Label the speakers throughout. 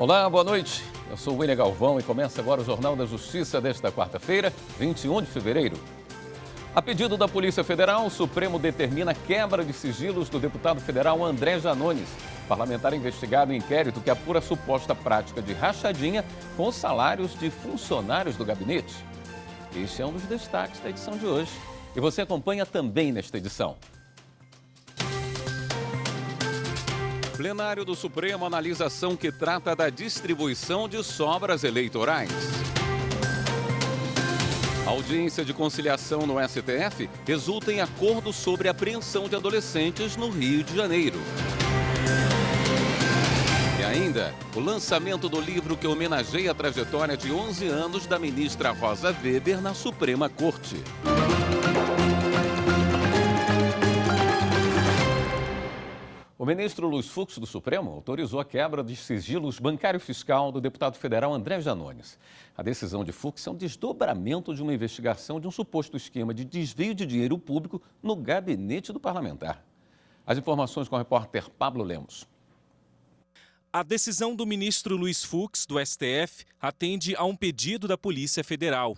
Speaker 1: Olá, boa noite. Eu sou o William Galvão e começa agora o Jornal da Justiça desta quarta-feira, 21 de fevereiro. A pedido da Polícia Federal, o Supremo determina a quebra de sigilos do deputado federal André Janones, parlamentar investigado em inquérito que apura a suposta prática de rachadinha com os salários de funcionários do gabinete. Este é um dos destaques da edição de hoje. E você acompanha também nesta edição. Plenário do Supremo analisa ação que trata da distribuição de sobras eleitorais. A audiência de conciliação no STF resulta em acordo sobre apreensão de adolescentes no Rio de Janeiro. E ainda, o lançamento do livro que homenageia a trajetória de 11 anos da ministra Rosa Weber na Suprema Corte. O ministro Luiz Fux, do Supremo, autorizou a quebra de sigilos bancário e fiscal do deputado federal André Janones. A decisão de Fux é um desdobramento de uma investigação de um suposto esquema de desvio de dinheiro público no gabinete do parlamentar. As informações com o repórter Pablo Lemos.
Speaker 2: A decisão do ministro Luiz Fux, do STF, atende a um pedido da Polícia Federal.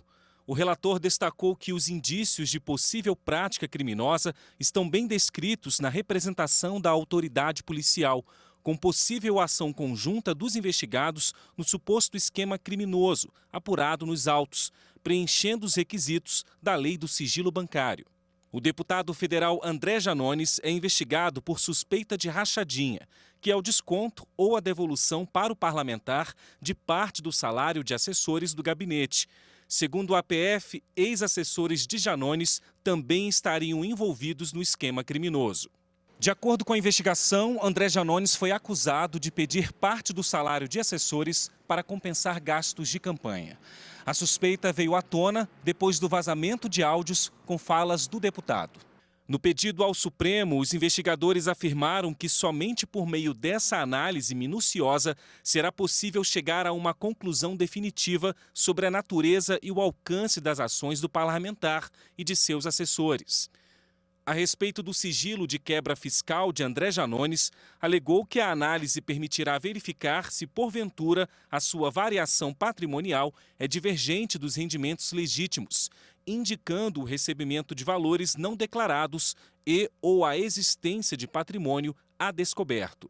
Speaker 2: O relator destacou que os indícios de possível prática criminosa estão bem descritos na representação da autoridade policial, com possível ação conjunta dos investigados no suposto esquema criminoso apurado nos autos, preenchendo os requisitos da lei do sigilo bancário. O deputado federal André Janones é investigado por suspeita de rachadinha, que é o desconto ou a devolução para o parlamentar de parte do salário de assessores do gabinete. Segundo a APF, ex-assessores de Janones também estariam envolvidos no esquema criminoso. De acordo com a investigação, André Janones foi acusado de pedir parte do salário de assessores para compensar gastos de campanha. A suspeita veio à tona depois do vazamento de áudios com falas do deputado. No pedido ao Supremo, os investigadores afirmaram que somente por meio dessa análise minuciosa será possível chegar a uma conclusão definitiva sobre a natureza e o alcance das ações do parlamentar e de seus assessores. A respeito do sigilo de quebra fiscal de André Janones, alegou que a análise permitirá verificar se, porventura, a sua variação patrimonial é divergente dos rendimentos legítimos, indicando o recebimento de valores não declarados e ou a existência de patrimônio a descoberto.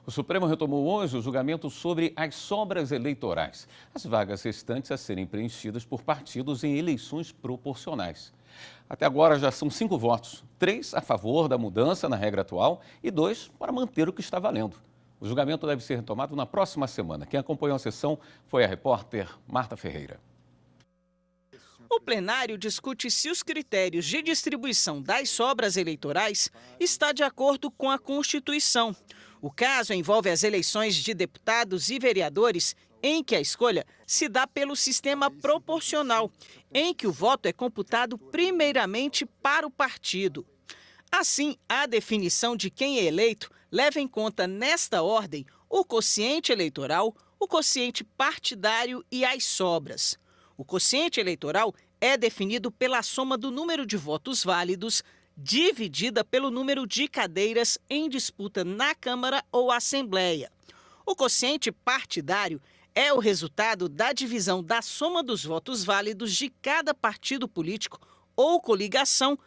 Speaker 1: O Supremo retomou hoje o julgamento sobre as sobras eleitorais, as vagas restantes a serem preenchidas por partidos em eleições proporcionais. Até agora já são 5 votos, 3 a favor da mudança na regra atual e 2 para manter o que está valendo. O julgamento deve ser retomado na próxima semana. Quem acompanhou a sessão foi a repórter Marta Ferreira.
Speaker 3: O plenário discute se os critérios de distribuição das sobras eleitorais está de acordo com a Constituição. O caso envolve as eleições de deputados e vereadores, em que a escolha se dá pelo sistema proporcional, em que o voto é computado primeiramente para o partido. Assim, a definição de quem é eleito leva em conta, nesta ordem, o quociente eleitoral, o quociente partidário e as sobras. O quociente eleitoral é definido pela soma do número de votos válidos dividida pelo número de cadeiras em disputa na Câmara ou Assembleia. O quociente partidário é o resultado da divisão da soma dos votos válidos de cada partido político ou coligação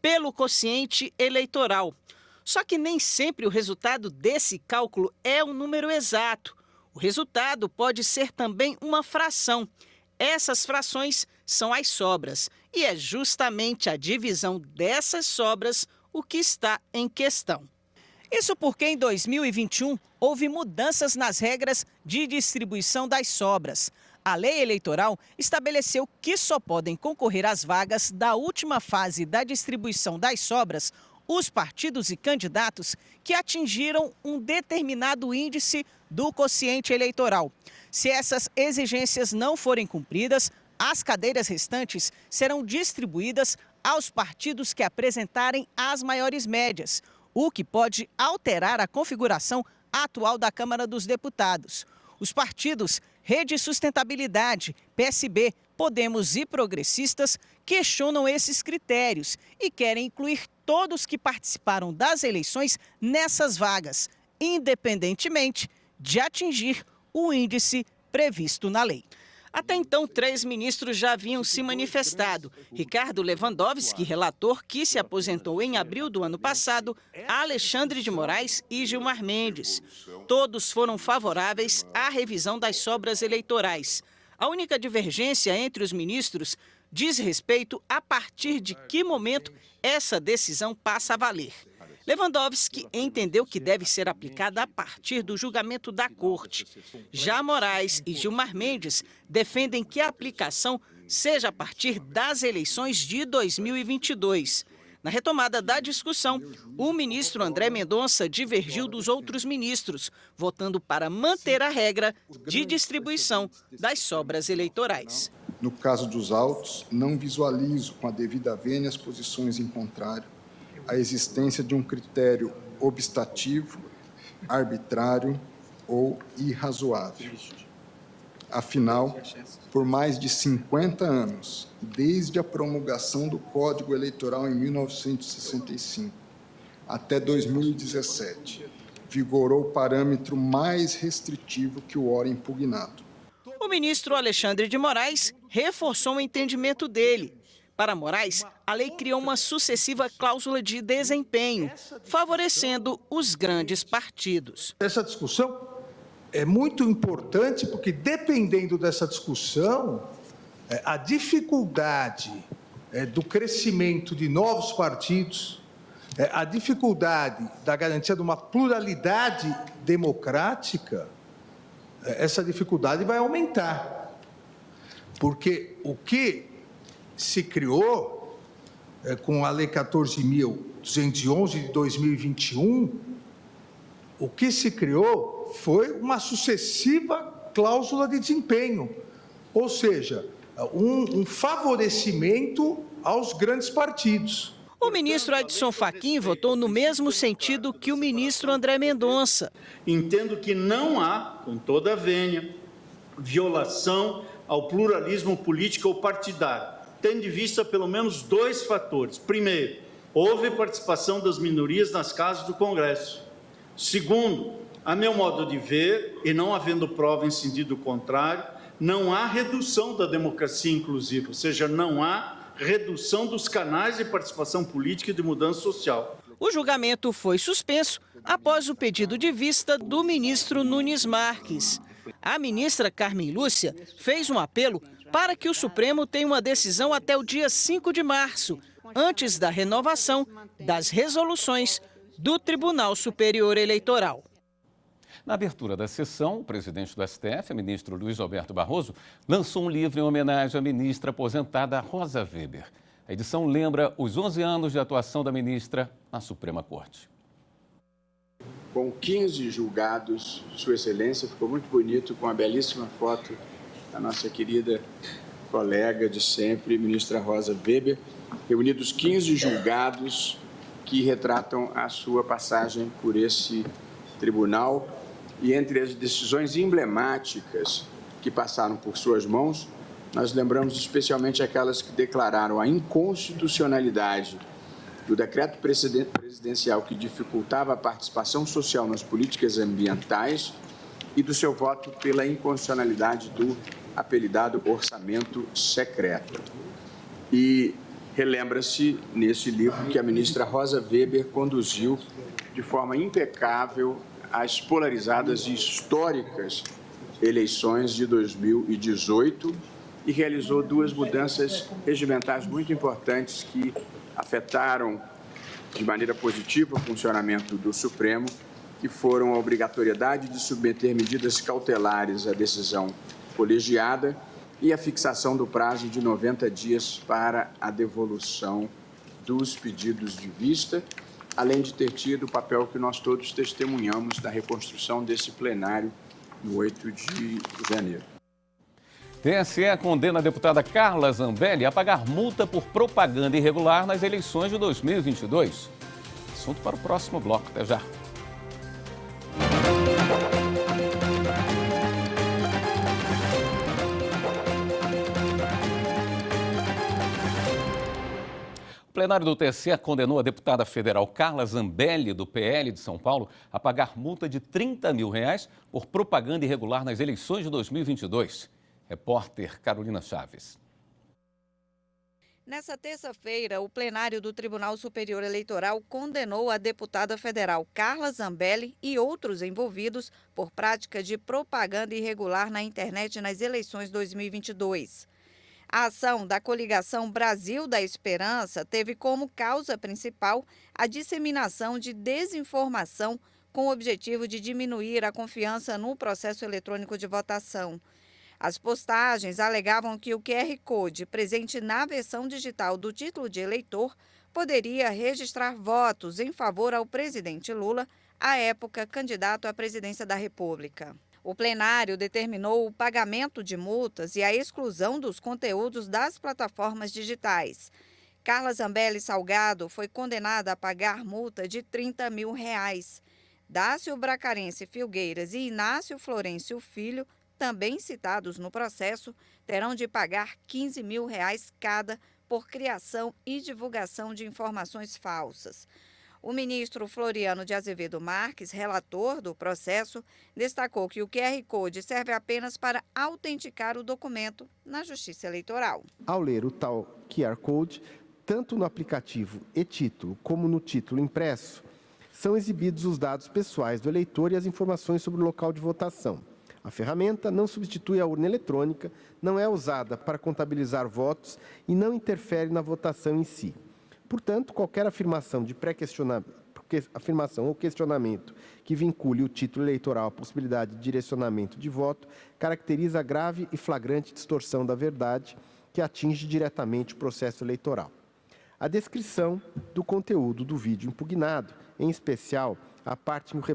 Speaker 3: pelo quociente eleitoral. Só que nem sempre o resultado desse cálculo é um número exato. O resultado pode ser também uma fração. Essas frações são as sobras, e é justamente a divisão dessas sobras o que está em questão. Isso porque em 2021 houve mudanças nas regras de distribuição das sobras. A lei eleitoral estabeleceu que só podem concorrer às vagas da última fase da distribuição das sobras os partidos e candidatos que atingiram um determinado índice do quociente eleitoral. Se essas exigências não forem cumpridas, as cadeiras restantes serão distribuídas aos partidos que apresentarem as maiores médias, o que pode alterar a configuração atual da Câmara dos Deputados. Os partidos Rede Sustentabilidade, PSB, Podemos e Progressistas questionam esses critérios e querem incluir todos que participaram das eleições nessas vagas, independentemente de atingir o índice previsto na lei. Até então, 3 ministros já haviam se manifestado. Ricardo Lewandowski, relator, que se aposentou em abril do ano passado, Alexandre de Moraes e Gilmar Mendes. Todos foram favoráveis à revisão das sobras eleitorais. A única divergência entre os ministros diz respeito a partir de que momento essa decisão passa a valer. Lewandowski entendeu que deve ser aplicada a partir do julgamento da Corte. Já Moraes e Gilmar Mendes defendem que a aplicação seja a partir das eleições de 2022. Na retomada da discussão, o ministro André Mendonça divergiu dos outros ministros, votando para manter a regra de distribuição das sobras eleitorais.
Speaker 4: No caso dos autos, não visualizo com a devida vênia as posições em contrário à existência de um critério obstativo, arbitrário ou irrazoável. Afinal, por mais de 50 anos, desde a promulgação do Código Eleitoral em 1965 até 2017, vigorou o parâmetro mais restritivo que o ora impugnado.
Speaker 3: O ministro Alexandre de Moraes reforçou o entendimento dele. Para Moraes, a lei criou uma sucessiva cláusula de desempenho, favorecendo os grandes partidos.
Speaker 5: Essa discussão é muito importante porque, dependendo dessa discussão, a dificuldade do crescimento de novos partidos, a dificuldade da garantia de uma pluralidade democrática, essa dificuldade vai aumentar. Porque o que se criou com a Lei 14.211 de 2021, o que se criou foi uma sucessiva cláusula de desempenho, ou seja, um favorecimento aos grandes partidos.
Speaker 3: O ministro Edson Fachin votou no mesmo sentido que o ministro André Mendonça.
Speaker 6: Entendo que não há, com toda a vênia, violação ao pluralismo político ou partidário, tendo em vista pelo menos 2 fatores. Primeiro, houve participação das minorias nas casas do Congresso. Segundo, a meu modo de ver, e não havendo prova em sentido contrário, não há redução da democracia inclusiva, ou seja, não há redução dos canais de participação política e de mudança social.
Speaker 3: O julgamento foi suspenso após o pedido de vista do ministro Nunes Marques. A ministra Carmen Lúcia fez um apelo para que o Supremo tenha uma decisão até o dia 5 de março, antes da renovação das resoluções do Tribunal Superior Eleitoral.
Speaker 1: Na abertura da sessão, o presidente do STF, ministro Luiz Roberto Barroso, lançou um livro em homenagem à ministra aposentada Rosa Weber. A edição lembra os 11 anos de atuação da ministra na Suprema Corte.
Speaker 7: Com 15 julgados, Sua Excelência, ficou muito bonito, com a belíssima foto da nossa querida colega de sempre, ministra Rosa Weber, reunidos 15 julgados que retratam a sua passagem por esse tribunal. E entre as decisões emblemáticas que passaram por suas mãos, nós lembramos especialmente aquelas que declararam a inconstitucionalidade do decreto presidencial que dificultava a participação social nas políticas ambientais e do seu voto pela inconstitucionalidade do apelidado orçamento secreto. E relembra-se nesse livro que a ministra Rosa Weber conduziu de forma impecável as polarizadas e históricas eleições de 2018 e realizou 2 mudanças regimentais muito importantes que afetaram de maneira positiva o funcionamento do Supremo, que foram a obrigatoriedade de submeter medidas cautelares à decisão colegiada e a fixação do prazo de 90 dias para a devolução dos pedidos de vista, além de ter tido o papel que nós todos testemunhamos da reconstrução desse plenário no 8 de janeiro.
Speaker 1: TSE condena a deputada Carla Zambelli a pagar multa por propaganda irregular nas eleições de 2022. Assunto para o próximo bloco. Até já. plenário do TSE condenou a deputada federal Carla Zambelli, do PL de São Paulo, a pagar multa de R$30 mil por propaganda irregular nas eleições de 2022. Repórter Carolina Chaves.
Speaker 8: Nessa terça-feira, o plenário do Tribunal Superior Eleitoral condenou a deputada federal Carla Zambelli e outros envolvidos por prática de propaganda irregular na internet nas eleições 2022. A ação da coligação Brasil da Esperança teve como causa principal a disseminação de desinformação com o objetivo de diminuir a confiança no processo eletrônico de votação. As postagens alegavam que o QR Code presente na versão digital do título de eleitor poderia registrar votos em favor ao presidente Lula, à época candidato à presidência da República. O plenário determinou o pagamento de multas e a exclusão dos conteúdos das plataformas digitais. Carla Zambelli Salgado foi condenada a pagar multa de R$30 mil. Dácio Bracarense Filgueiras e Inácio Florencio Filho, também citados no processo, terão de pagar R$15 mil cada por criação e divulgação de informações falsas. O ministro Floriano de Azevedo Marques, relator do processo, destacou que o QR Code serve apenas para autenticar o documento na Justiça Eleitoral.
Speaker 9: Ao ler o tal QR Code, tanto no aplicativo e-título como no título impresso, são exibidos os dados pessoais do eleitor e as informações sobre o local de votação. A ferramenta não substitui a urna eletrônica, não é usada para contabilizar votos e não interfere na votação em si. Portanto, qualquer afirmação ou questionamento que vincule o título eleitoral à possibilidade de direcionamento de voto caracteriza a grave e flagrante distorção da verdade que atinge diretamente o processo eleitoral. A descrição do conteúdo do vídeo impugnado, em especial a parte em que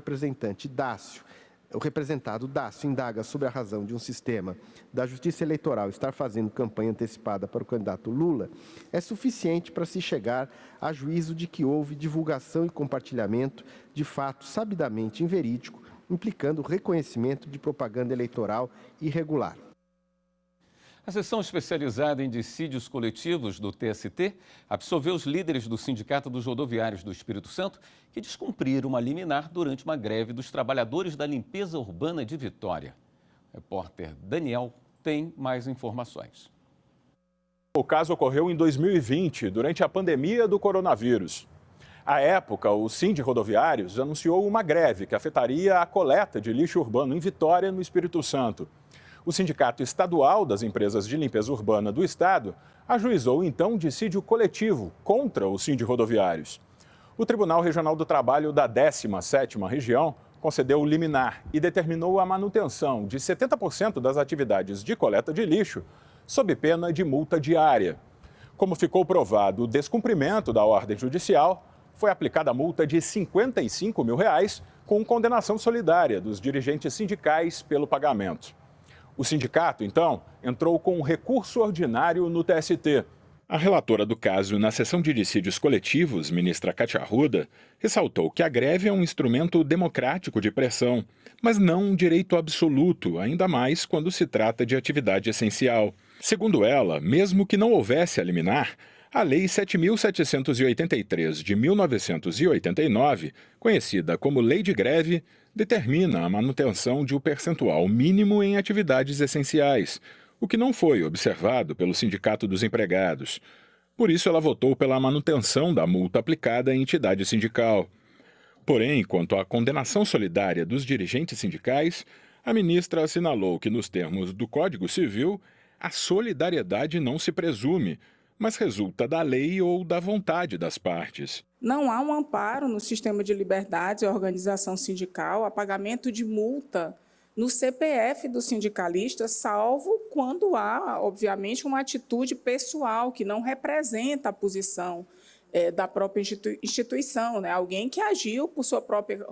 Speaker 9: o representado Dácio indaga sobre a razão de um sistema da Justiça Eleitoral estar fazendo campanha antecipada para o candidato Lula, é suficiente para se chegar a juízo de que houve divulgação e compartilhamento de fato sabidamente inverídico, implicando o reconhecimento de propaganda eleitoral irregular.
Speaker 1: A seção especializada em dissídios coletivos do TST absolveu os líderes do Sindicato dos Rodoviários do Espírito Santo que descumpriram uma liminar durante uma greve dos trabalhadores da limpeza urbana de Vitória. O repórter Daniel tem mais informações.
Speaker 10: O caso ocorreu em 2020, durante a pandemia do coronavírus. À época, o Sindicato Rodoviários anunciou uma greve que afetaria a coleta de lixo urbano em Vitória, no Espírito Santo. O Sindicato Estadual das Empresas de Limpeza Urbana do Estado ajuizou, então, dissídio coletivo contra o Sindicato Rodoviários. O Tribunal Regional do Trabalho da 17ª Região concedeu liminar e determinou a manutenção de 70% das atividades de coleta de lixo, sob pena de multa diária. Como ficou provado o descumprimento da ordem judicial, foi aplicada a multa de R$55 mil, com condenação solidária dos dirigentes sindicais pelo pagamento. O sindicato, então, entrou com um recurso ordinário no TST. A relatora do caso na sessão de dissídios coletivos, ministra Cátia Arruda, ressaltou que a greve é um instrumento democrático de pressão, mas não um direito absoluto, ainda mais quando se trata de atividade essencial. Segundo ela, mesmo que não houvesse a liminar, a Lei 7.783 de 1989, conhecida como Lei de Greve, determina a manutenção de um percentual mínimo em atividades essenciais, o que não foi observado pelo Sindicato dos Empregados. Por isso, ela votou pela manutenção da multa aplicada à entidade sindical. Porém, quanto à condenação solidária dos dirigentes sindicais, a ministra assinalou que, nos termos do Código Civil, a solidariedade não se presume, mas resulta da lei ou da vontade das partes.
Speaker 11: Não há um amparo no sistema de liberdade e organização sindical a pagamento de multa no CPF do sindicalista, salvo quando há, obviamente, uma atitude pessoal que não representa a posição da própria instituição, né? Alguém que agiu por sua própria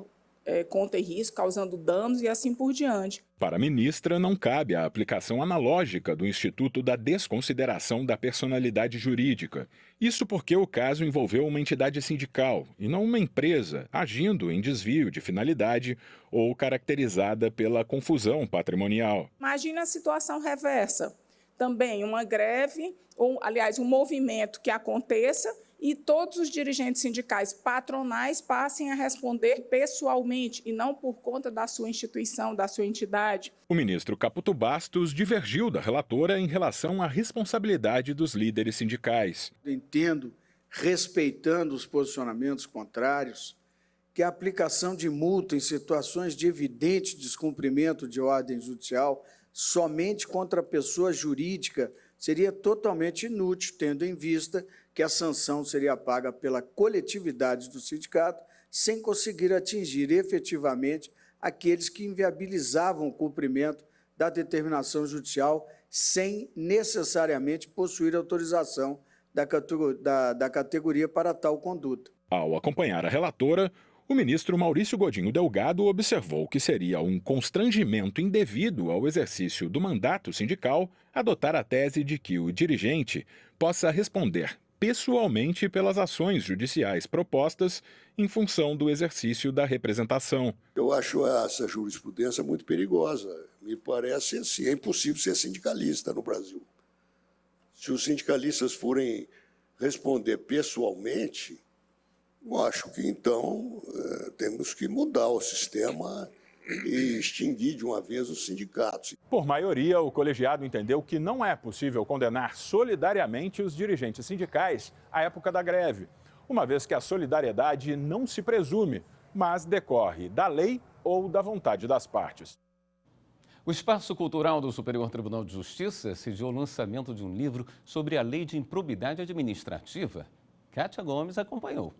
Speaker 11: conta e risco, causando danos e assim por diante.
Speaker 10: Para a ministra, não cabe a aplicação analógica do Instituto da Desconsideração da Personalidade Jurídica. Isso porque o caso envolveu uma entidade sindical e não uma empresa, agindo em desvio de finalidade ou caracterizada pela confusão patrimonial.
Speaker 11: Imagina a situação reversa. Também uma greve, ou, aliás, um movimento que aconteça e todos os dirigentes sindicais patronais passem a responder pessoalmente e não por conta da sua instituição, da sua entidade.
Speaker 10: O ministro Caputo Bastos divergiu da relatora em relação à responsabilidade dos líderes sindicais.
Speaker 12: Entendo, respeitando os posicionamentos contrários, que a aplicação de multa em situações de evidente descumprimento de ordem judicial somente contra a pessoa jurídica seria totalmente inútil, tendo em vista que a sanção seria paga pela coletividade do sindicato, sem conseguir atingir efetivamente aqueles que inviabilizavam o cumprimento da determinação judicial sem necessariamente possuir autorização da categoria para tal conduta.
Speaker 10: Ao acompanhar a relatora, o ministro Maurício Godinho Delgado observou que seria um constrangimento indevido ao exercício do mandato sindical adotar a tese de que o dirigente possa responder pessoalmente pelas ações judiciais propostas em função do exercício da representação.
Speaker 13: Eu acho essa jurisprudência muito perigosa. Me parece assim, é impossível ser sindicalista no Brasil. Se os sindicalistas forem responder pessoalmente, eu acho que, então, temos que mudar o sistema e extinguir de uma vez os sindicatos.
Speaker 10: Por maioria, o colegiado entendeu que não é possível condenar solidariamente os dirigentes sindicais à época da greve, uma vez que a solidariedade não se presume, mas decorre da lei ou da vontade das partes.
Speaker 1: O Espaço Cultural do Superior Tribunal de Justiça sediou o lançamento de um livro sobre a Lei de Improbidade Administrativa. Kátia Gomes acompanhou.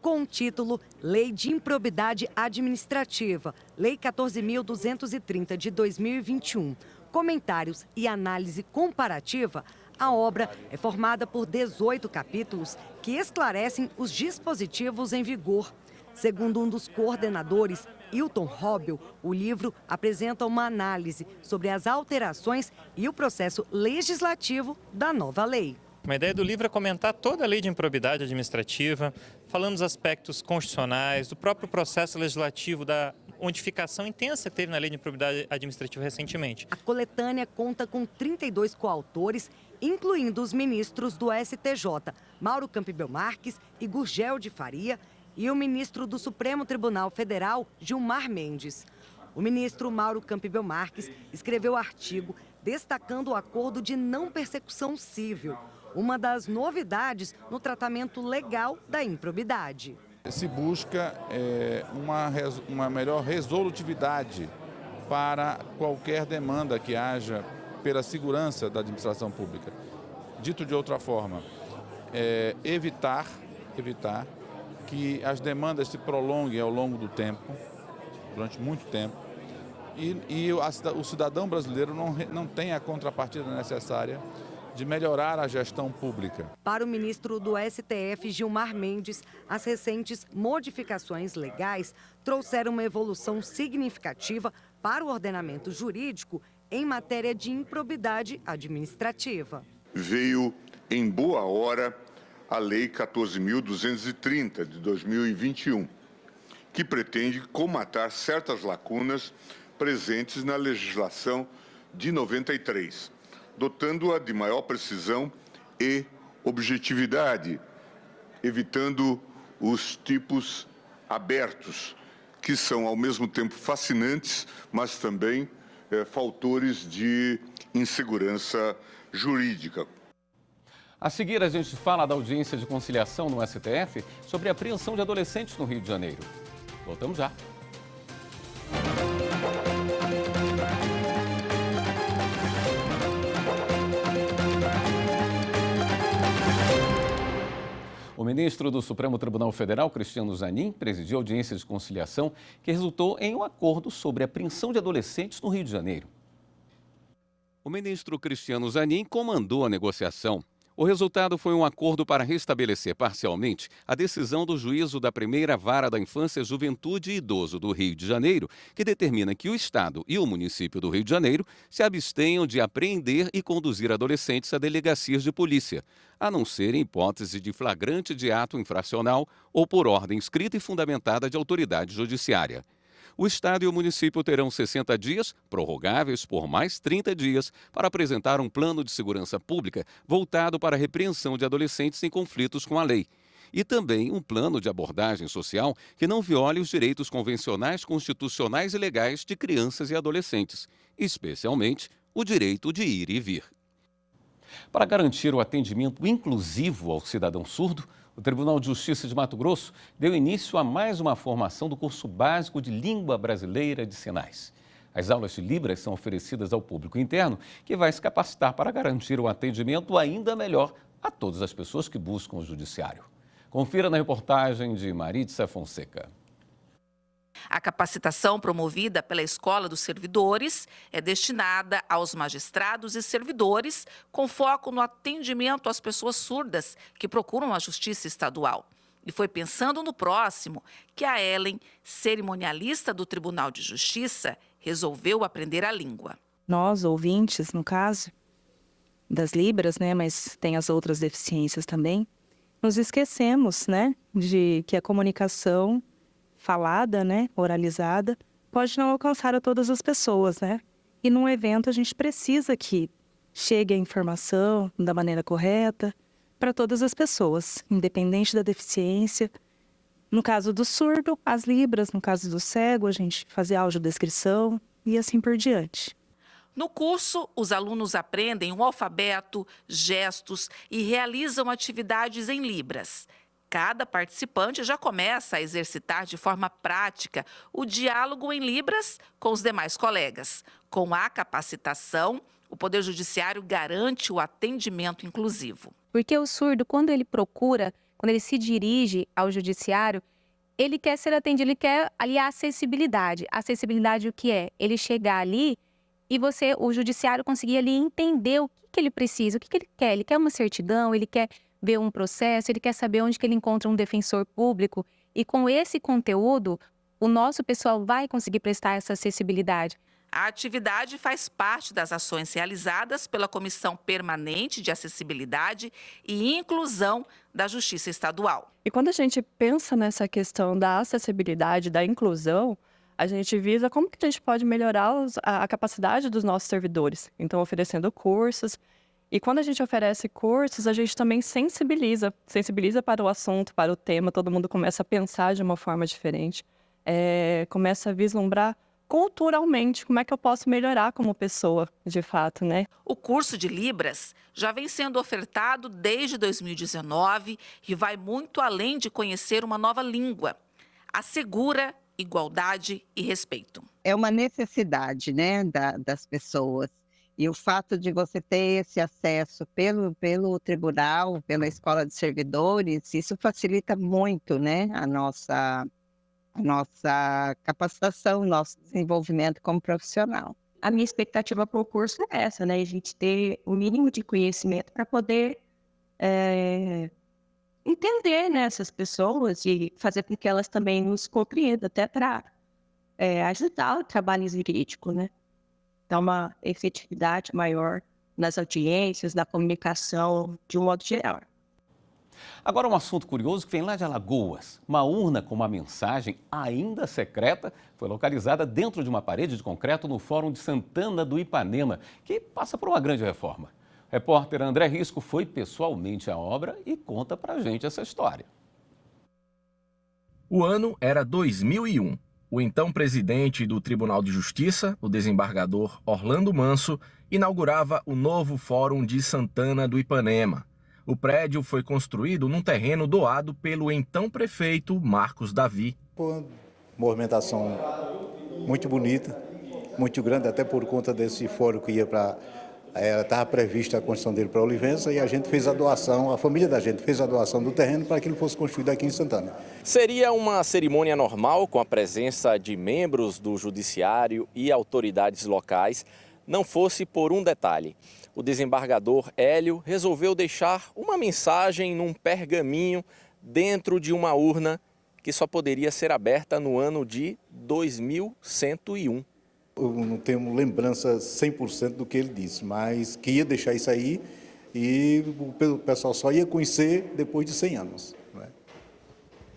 Speaker 14: Com o título Lei de Improbidade Administrativa, Lei 14.230 de 2021, comentários e análise comparativa, a obra é formada por 18 capítulos que esclarecem os dispositivos em vigor. Segundo um dos coordenadores, Hilton Robbel, o livro apresenta uma análise sobre as alterações e o processo legislativo da nova lei.
Speaker 15: A ideia do livro é comentar toda a lei de improbidade administrativa, falando dos aspectos constitucionais, do próprio processo legislativo, da modificação intensa que teve na lei de improbidade administrativa recentemente.
Speaker 14: A coletânea conta com 32 coautores, incluindo os ministros do STJ, Mauro Campbell Marques e Gurgel de Faria, e o ministro do Supremo Tribunal Federal, Gilmar Mendes. O ministro Mauro Campbell Marques escreveu artigo destacando o acordo de não persecução civil, uma das novidades no tratamento legal da improbidade.
Speaker 16: Se busca uma melhor resolutividade para qualquer demanda que haja pela segurança da administração pública. Dito de outra forma, evitar que as demandas se prolonguem ao longo do tempo, durante muito tempo, e o cidadão brasileiro não tem a contrapartida necessária de melhorar a gestão pública.
Speaker 14: Para o ministro do STF, Gilmar Mendes, as recentes modificações legais trouxeram uma evolução significativa para o ordenamento jurídico em matéria de improbidade administrativa.
Speaker 17: Veio em boa hora a Lei 14.230 de 2021, que pretende colmatar certas lacunas presentes na legislação de 93, dotando-a de maior precisão e objetividade, evitando os tipos abertos, que são ao mesmo tempo fascinantes, mas também fautores de insegurança jurídica.
Speaker 1: A seguir, a gente fala da audiência de conciliação no STF sobre a apreensão de adolescentes no Rio de Janeiro. Voltamos já. O ministro do Supremo Tribunal Federal, Cristiano Zanin, presidiu a audiência de conciliação que resultou em um acordo sobre a apreensão de adolescentes no Rio de Janeiro. O ministro Cristiano Zanin comandou a negociação. O resultado foi um acordo para restabelecer parcialmente a decisão do juízo da primeira vara da Infância, Juventude e Idoso do Rio de Janeiro, que determina que o Estado e o município do Rio de Janeiro se abstenham de apreender e conduzir adolescentes a delegacias de polícia, a não ser em hipótese de flagrante de ato infracional ou por ordem escrita e fundamentada de autoridade judiciária. O Estado e o município terão 60 dias, prorrogáveis por mais 30 dias, para apresentar um plano de segurança pública voltado para a repreensão de adolescentes em conflitos com a lei. E também um plano de abordagem social que não viole os direitos convencionais, constitucionais e legais de crianças e adolescentes, especialmente o direito de ir e vir. Para garantir o atendimento inclusivo ao cidadão surdo, o Tribunal de Justiça de Mato Grosso deu início a mais uma formação do curso básico de Língua Brasileira de Sinais. As aulas de Libras são oferecidas ao público interno, que vai se capacitar para garantir o atendimento ainda melhor a todas as pessoas que buscam o judiciário. Confira na reportagem de Maritza Fonseca.
Speaker 18: A capacitação promovida pela Escola dos Servidores é destinada aos magistrados e servidores com foco no atendimento às pessoas surdas que procuram a Justiça Estadual. E foi pensando no próximo que a Ellen, cerimonialista do Tribunal de Justiça, resolveu aprender a língua.
Speaker 19: Nós, ouvintes, no caso, das Libras, né, mas tem as outras deficiências também, nos esquecemos, né, de que a comunicação falada, né, oralizada, pode não alcançar a todas as pessoas, né? E num evento a gente precisa que chegue a informação da maneira correta para todas as pessoas, independente da deficiência. No caso do surdo, as libras, no caso do cego, a gente fazer audiodescrição e assim por diante.
Speaker 18: No curso, os alunos aprendem o alfabeto, gestos e realizam atividades em libras. Cada participante já começa a exercitar de forma prática o diálogo em libras com os demais colegas. Com a capacitação, o Poder Judiciário garante o atendimento inclusivo.
Speaker 20: Porque o surdo, quando ele se dirige ao judiciário, ele quer ser atendido, ele quer ali a acessibilidade. A acessibilidade o que é? Ele chegar ali e o judiciário conseguir ali entender o que ele precisa, o que ele quer. Ele quer uma certidão, ele quer ver um processo, ele quer saber onde que ele encontra um defensor público. E com esse conteúdo, o nosso pessoal vai conseguir prestar essa acessibilidade.
Speaker 18: A atividade faz parte das ações realizadas pela Comissão Permanente de Acessibilidade e Inclusão da Justiça Estadual.
Speaker 21: E quando a gente pensa nessa questão da acessibilidade, da inclusão, a gente visa como que a gente pode melhorar a capacidade dos nossos servidores. Então, oferecendo cursos. E quando a gente oferece cursos, a gente também sensibiliza para o assunto, para o tema, todo mundo começa a pensar de uma forma diferente, começa a vislumbrar culturalmente como é que eu posso melhorar como pessoa, de fato, né?
Speaker 18: O curso de Libras já vem sendo ofertado desde 2019 e vai muito além de conhecer uma nova língua. Assegura igualdade e respeito.
Speaker 22: É uma necessidade, né, das pessoas. E o fato de você ter esse acesso pelo tribunal, pela escola de servidores, isso facilita muito, né, a nossa capacitação, o nosso desenvolvimento como profissional.
Speaker 23: A minha expectativa para o curso é essa, né, a gente ter o mínimo de conhecimento para poder entender, né, essas pessoas e fazer com que elas também nos compreendam, até para ajudar o trabalho jurídico, né? Dar uma efetividade maior nas audiências, na comunicação, de um modo geral.
Speaker 1: Agora um assunto curioso que vem lá de Alagoas. Uma urna com uma mensagem ainda secreta foi localizada dentro de uma parede de concreto no Fórum de Santana do Ipanema, que passa por uma grande reforma. O repórter André Risco foi pessoalmente à obra e conta pra gente essa história.
Speaker 24: O ano era 2001. O então presidente do Tribunal de Justiça, o desembargador Orlando Manso, inaugurava o novo Fórum de Santana do Ipanema. O prédio foi construído num terreno doado pelo então prefeito Marcos Davi.
Speaker 25: Uma movimentação muito bonita, muito grande, até por conta desse fórum que ia para... Estava prevista a construção dele para Olivença e a gente fez a doação, a família da gente fez a doação do terreno para que ele fosse construído aqui em Santana.
Speaker 26: Seria uma cerimônia normal com a presença de membros do judiciário e autoridades locais, não fosse por um detalhe. O desembargador Hélio resolveu deixar uma mensagem num pergaminho dentro de uma urna que só poderia ser aberta no ano de 2101.
Speaker 25: Eu não tenho lembrança 100% do que ele disse, mas que ia deixar isso aí e o pessoal só ia conhecer depois de 100 anos. Não é?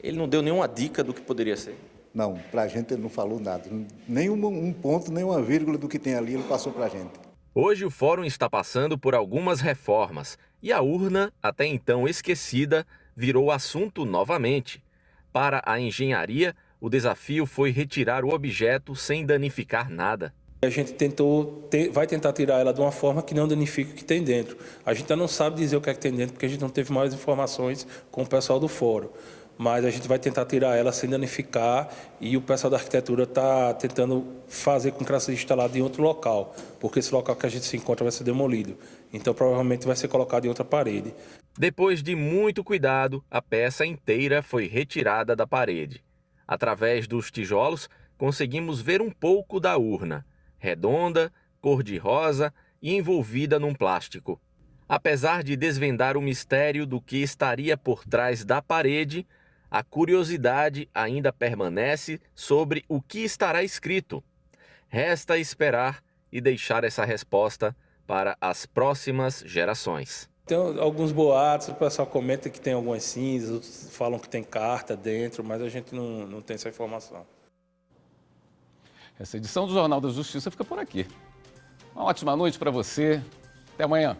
Speaker 26: Ele não deu nenhuma dica do que poderia ser?
Speaker 25: Não, para a gente ele não falou nada. Nem um ponto, nem uma vírgula do que tem ali ele passou para a gente.
Speaker 24: Hoje o fórum está passando por algumas reformas e a urna, até então esquecida, virou assunto novamente. Para a engenharia, o desafio foi retirar o objeto sem danificar nada.
Speaker 2: A gente vai tentar tirar ela de uma forma que não danifique o que tem dentro. A gente ainda não sabe dizer o que é que tem dentro, porque a gente não teve mais informações com o pessoal do fórum. Mas a gente vai tentar tirar ela sem danificar e o pessoal da arquitetura está tentando fazer com que ela seja instalada em outro local, porque esse local que a gente se encontra vai ser demolido. Então, provavelmente vai ser colocado em outra parede.
Speaker 24: Depois de muito cuidado, a peça inteira foi retirada da parede. Através dos tijolos, conseguimos ver um pouco da urna, redonda, cor-de-rosa e envolvida num plástico. Apesar de desvendar o mistério do que estaria por trás da parede, a curiosidade ainda permanece sobre o que estará escrito. Resta esperar e deixar essa resposta para as próximas gerações.
Speaker 2: Tem alguns boatos, o pessoal comenta que tem algumas cinzas, outros falam que tem carta dentro, mas a gente não tem essa informação.
Speaker 1: Essa edição do Jornal da Justiça fica por aqui. Uma ótima noite para você. Até amanhã.